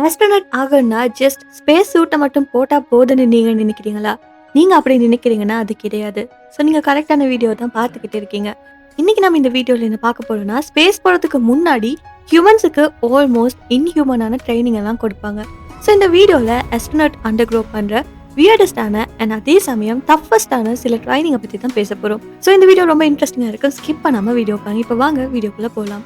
Astronaut ஆகணும்னா just space சூட்ட மட்டும் போட்டா போதுன்னு நீங்க நினைக்கிறீங்களா? நீங்க அப்படி நினைக்கிறீங்கன்னா அது கிடையாது. ஸோ நீங்க கரெக்ட்டான வீடியோ தான் பார்த்துக்கிட்டு இருக்கீங்க. இன்னைக்கு நம்ம இந்த வீடியோல என்ன பார்க்க போறோம்னா, ஸ்பேஸ் போறதுக்கு முன்னாடி ஹியூமன்ஸுக்கு ஆல்மோஸ்ட் இன்ஹியூமனான ட்ரெய்னிங் எல்லாம் கொடுப்பாங்க. ஸோ இந்த வீடியோல ஆஸ்ட்ரோனட் அண்டர்கோ பண்ற வியர்டஸ்டான அண்ட் அதே சமயம் டஃபஸ்டான சில ட்ரெய்னிங்க பத்தி தான் பேச போறோம். ஸோ இந்த வீடியோ ரொம்ப இன்ட்ரெஸ்டிங்கா இருக்கு. ஸ்கிப் பண்ணாம வீடியோ பாருங்க. இப்போ வாங்க வீடியோக்குள்ள போலாம்.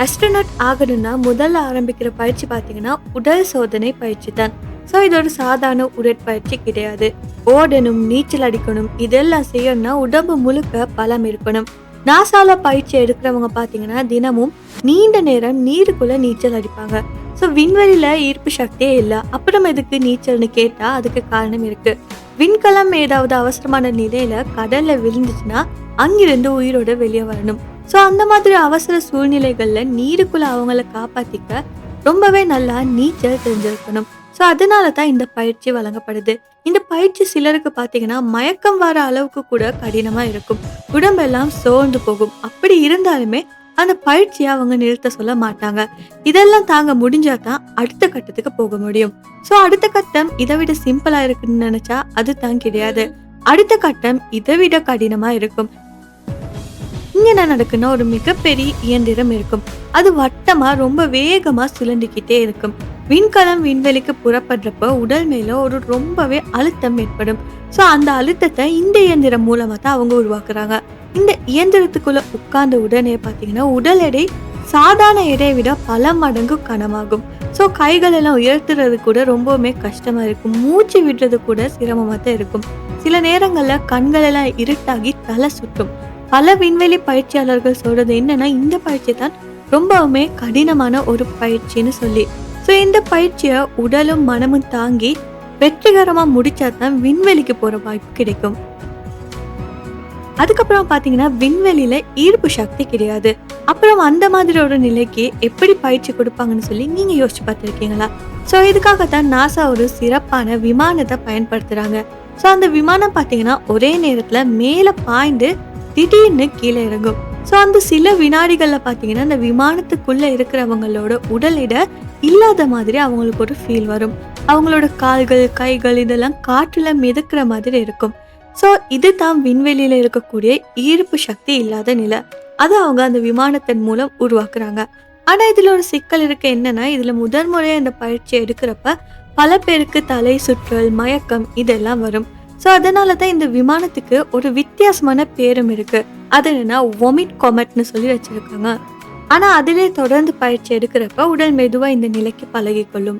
ஆஸ்ட்ரோனட் ஆகணும்னா முதல்ல ஆரம்பிக்கிற பயிற்சி பார்த்தீங்கன்னா உடல் சோதனை பயிற்சி தான். ஸோ இது ஒரு சாதாரண உடற்பயிற்சி கிடையாது. ஓடணும், நீச்சல் அடிக்கணும், இதெல்லாம் செய்யணும்னா உடம்பு முழுக்க பலம் இருக்கணும். நாசால பயிற்சி எடுக்கிறவங்க பார்த்தீங்கன்னா தினமும் நீண்ட நேரம் நீருக்குள்ள நீச்சல் அடிப்பாங்க. ஸோ விண்வெளியில ஈர்ப்பு சக்தியே இல்லை, அப்புறம் எதுக்கு நீச்சல்னு கேட்டா அதுக்கு காரணம் இருக்கு. விண்கலம் ஏதாவது அவசரமான நிலையில கடல்ல விழுந்துச்சுன்னா அங்கிருந்து உயிரோட வெளியே வரணும். ஸோ அந்த மாதிரி அவசர சூழ்நிலைகள்ல நீருக்குள்ள அவங்கள காப்பாத்திக்க ரொம்பவே நல்லா நீச்சல் தெரிஞ்சிருக்கணும். ஸோ அதனால தான் இந்த பயிற்சி வழங்கப்படுது. இந்த பயிற்சி சிலருக்கு பார்த்தீங்கன்னா மயக்கம் வர அளவுக்கு கூட கடினமா இருக்கும். உடம்பெல்லாம் சோர்ந்து போகும். அப்படி இருந்தாலுமே அந்த பயிற்சியை அவங்க நிறுத்த சொல்ல மாட்டாங்க. இதெல்லாம் தாங்க முடிஞ்சா தான் அடுத்த கட்டத்துக்கு போக முடியும். ஸோ அடுத்த கட்டம் இதை விட சிம்பிளா இருக்குன்னு நினைச்சா அது தான் கிடையாது. அடுத்த கட்டம் இதை விட கடினமா இருக்கும். இங்க என்ன நடக்குன்னா, ஒரு மிகப்பெரிய இயந்திரம் இருக்கும். அது வட்டமா ரொம்ப வேகமா சுழண்டிக்கிட்டே இருக்கும். விண்கலம் விண்வெளிக்கு புறப்படுறப்ப உடல் மேல ஒரு ரொம்பவே அழுத்தம் ஏற்படும். ஸோ அந்த அழுத்தத்தை இந்த இயந்திரம் மூலமா தான் அவங்க உருவாக்குறாங்க. இந்த இயந்திரத்துக்குள்ள உட்கார்ந்த உடனே பார்த்தீங்கன்னா உடல் எடை சாதாரண எடையை விட பல மடங்கு கனமாகும். ஸோ கைகள் எல்லாம் உயர்த்துறது கூட ரொம்பவுமே கஷ்டமா இருக்கும். மூச்சு விடுறது கூட சிரமமா தான் இருக்கும். சில நேரங்கள்ல கண்கள் எல்லாம் இருட்டாகி தலை சுற்றும். பல விண்வெளி பயிற்சியாளர்கள் சொல்றது என்னன்னா, இந்த பயிற்சி தான் ரொம்பவுமே கடினமான ஒரு பயிற்சின்னு சொல்லி. ஸோ இந்த பயிற்சியை உடலும் மனமும் தாங்கி வெற்றிகரமா முடிச்சா தான் விண்வெளிக்கு போற வாய்ப்பு கிடைக்கும். அதுக்கப்புறம் பாத்தீங்கன்னா விண்வெளியில ஈர்ப்பு சக்தி கிடையாது. அப்புறம் அந்த மாதிரி ஒரு நிலைக்கு எப்படி பயிற்சி கொடுப்பாங்கன்னு சொல்லி நீங்க யோசிச்சு பார்த்திருக்கீங்களா? ஸோ இதுக்காகத்தான் நாசா ஒரு சிறப்பான விமானத்தை பயன்படுத்துறாங்க. ஸோ அந்த விமானம் பாத்தீங்கன்னா ஒரே நேரத்துல மேல பாய்ந்து திடீர்னு கீழே இறங்கும். ஸோ அந்த சில வினாடிகள்ல பாத்தீங்கன்னா அந்த விமானத்துக்குள்ள இருக்கிறவங்களோட உடல் எடை இல்லாத மாதிரி அவங்களுக்கு ஒரு ஃபீல் வரும். அவங்களோட கால்கள், கைகள் இதெல்லாம் காற்றுல மிதக்கிற மாதிரி இருக்கும். ஸோ இதுதான் விண்வெளியில இருக்கக்கூடிய ஈர்ப்பு சக்தி இல்லாத நிலை. அதை அவங்க அந்த விமானத்தின் மூலம் உருவாக்குறாங்க. ஆனா இதுல ஒரு சிக்கல் இருக்கு. என்னன்னா, இதுல முதன்முறையா இந்த பயிற்சி எடுக்கிறப்ப பல பேருக்கு தலை சுற்றல், மயக்கம் இதெல்லாம் வரும். ஸோ அதனால தான் இந்த விமானத்துக்கு ஒரு வித்தியாசமான பேரும் இருக்கு. அது என்னன்னா வொமிட் கொமெட்னு சொல்லி வச்சிருக்காங்க. ஆனா அதிலே தொடர்ந்து பயிற்சி எடுக்கிறப்ப உடல் மெதுவா இந்த நிலைக்கு பழகி கொள்ளும்.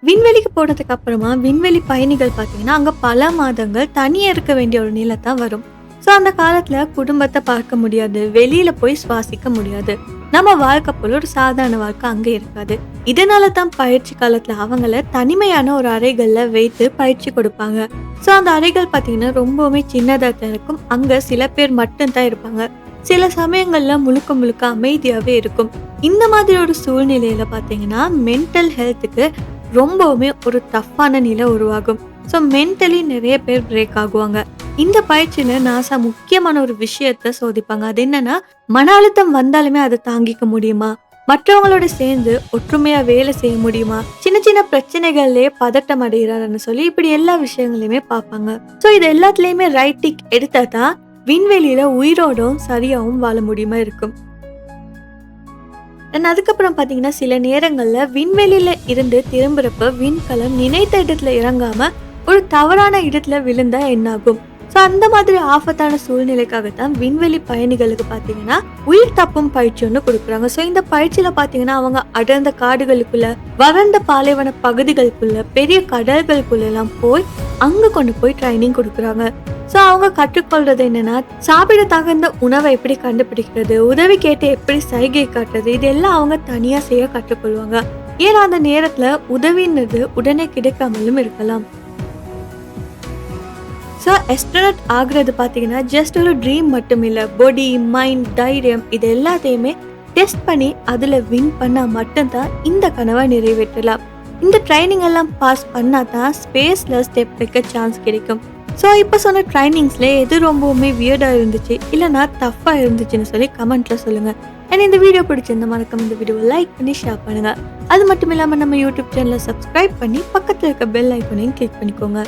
விண்வெளிக்கு போனதுக்கு அப்புறமா விண்வெளி பயணிகள் பார்த்தீங்கன்னா அங்க பல மாதங்கள் தனியே இருக்க வேண்டிய ஒரு நிலை தான் வரும். ஸோ அந்த காலத்துல குடும்பத்தை பார்க்க முடியாது, வெளியில போய் சுவாசிக்க முடியாது. நம்ம வாழ்க்கை போல ஒரு சாதாரண வாழ்க்கை அங்க இருக்காது. இதனால தான் பயிற்சி காலத்துல அவங்கள தனிமையான ஒரு அறைகள்ல வைத்து பயிற்சி கொடுப்பாங்க. ஸோ அந்த அறைகள் பார்த்தீங்கன்னா ரொம்பவுமே சின்னதா தான் இருக்கும். அங்க சில பேர் மட்டும்தான் இருப்பாங்க. சில சமயங்கள்ல முழுக்க முழுக்க அமைதியாவே இருக்கும். இந்த மாதிரி ஒரு சூழ்நிலையில பார்த்தீங்கன்னா மென்டல் ஹெல்த்துக்கு ரொம்பவுமே ஒரு டஃப்பான நிலை உருவாகும். ஸோ மென்டலி நிறைய பேர் பிரேக் ஆகுவாங்க. இந்த பயிற்சியில நாசா முக்கியமான ஒரு விஷயத்த சோதிப்பாங்க. அது என்னன்னா, மன அழுத்தம் வந்தாலுமே அதை தாங்கிக்க முடியுமா, மற்றவங்களோட சேர்ந்து ஒற்றுமையா வேலை செய்ய முடியுமா, சின்ன சின்ன பிரச்சனைகள்லயே பதட்டம் அடைகிறாருன்னு சொல்லி இப்படி எல்லா விஷயங்களையுமே பார்ப்பாங்க. ஸோ இது எல்லாத்துலயுமே ரைட் டிக் எடுத்தா தான் விண்வெளியில உயிரோடும் சரியாவும் வாழ முடியுமா இருக்கும். அதுக்கப்புறம் பாத்தீங்கன்னா சில நேரங்கள்ல விண்வெளியில இருந்து திரும்புறப்ப விண்கலம் நினைத்த இடத்துல இறங்காம ஒரு தவறான இடத்துல விழுந்தா என்னாகும்? ஸோ அந்த மாதிரி ஆபத்தான சூழ்நிலைக்காகத்தான் விண்வெளி பயணிகளுக்கு பார்த்தீங்கன்னா உயிர் தப்பும் பயிற்சி ஒன்று கொடுக்குறாங்க. ஸோ இந்த பயிற்சியில பார்த்தீங்கன்னா அவங்க அடர்ந்த காடுகளுக்குள்ள, வறண்ட பாலைவன பகுதிகளுக்குள்ள, பெரிய கடல்களுக்குள்ள எல்லாம் போய் அங்க கொண்டு போய் ட்ரைனிங் கொடுக்குறாங்க. ஸோ அவங்க கற்றுக்கொள்றது என்னன்னா, சாப்பிட தகுந்த உணவை எப்படி கண்டுபிடிக்கிறது, உதவி கேட்டு எப்படி சைகை காட்டுறது, இதெல்லாம் அவங்க தனியா செய்ய கற்றுக்கொள்வாங்க. ஏன்னா அந்த நேரத்துல உதவின்றது உடனே கிடைக்காமலும் இருக்கலாம். ஸோ ஆஸ்ட்ரோனட் ஆகுறது பார்த்தீங்கன்னா ஜஸ்ட் ஒரு ட்ரீம் மட்டும் இல்லை. பாடி, மைண்ட், தைரியம் இது எல்லாத்தையுமே டெஸ்ட் பண்ணி அதில் வின் பண்ணால் மட்டும்தான் இந்த கனவை நிறைவேற்றலாம். இந்த ட்ரைனிங் எல்லாம் பாஸ் பண்ணால் தான் ஸ்பேஸில் ஸ்டெப் வைக்க சான்ஸ் கிடைக்கும். ஸோ இப்போ சொன்ன ட்ரைனிங்ஸில் எது ரொம்பவுமே வியர்டாக இருந்துச்சு இல்லைனா டஃப்பாக இருந்துச்சுன்னு சொல்லி கமெண்ட்டில் சொல்லுங்கள். ஏன்னா இந்த வீடியோ பிடிச்சிருந்த மறக்காம இந்த வீடியோவை லைக் பண்ணி ஷேர் பண்ணுங்கள். அது மட்டும் இல்லாமல் நம்ம யூடியூப் சேனலை சப்ஸ்கிரைப் பண்ணி பக்கத்தில் இருக்க பெல் ஐக்கனையும் கிளிக் பண்ணிக்கோங்க.